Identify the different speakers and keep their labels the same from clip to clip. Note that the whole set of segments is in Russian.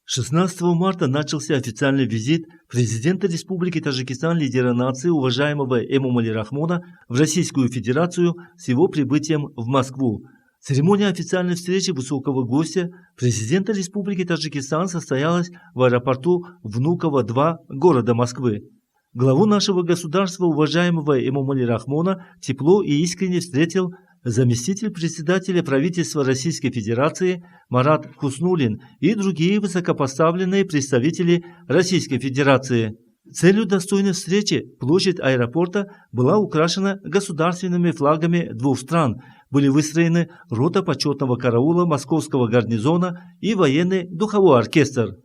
Speaker 1: 16 марта начался официальный визит президента Республики Таджикистан, лидера нации, уважаемого Эмомали Рахмона, в Российскую Федерацию с его прибытием в Москву. Церемония официальной встречи высокого гостя президента Республики Таджикистан состоялась в аэропорту Внуково-2 города Москвы. Главу нашего государства, уважаемого Эмомали Рахмона, тепло и искренне встретил заместитель председателя правительства Российской Федерации Марат Хуснуллин и другие высокопоставленные представители Российской Федерации. Целью достойной встречи площадь аэропорта была украшена государственными флагами двух стран. Были выстроены рота почетного караула московского гарнизона и военный духовой оркестр.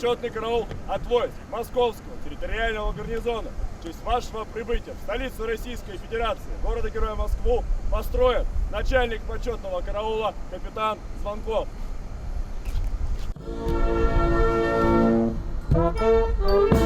Speaker 2: Почетный караул от войск Московского территориального гарнизона в честь вашего прибытия в столицу Российской Федерации, города-героя Москву, построен начальник почетного караула капитан Звонков.
Speaker 3: Thank you.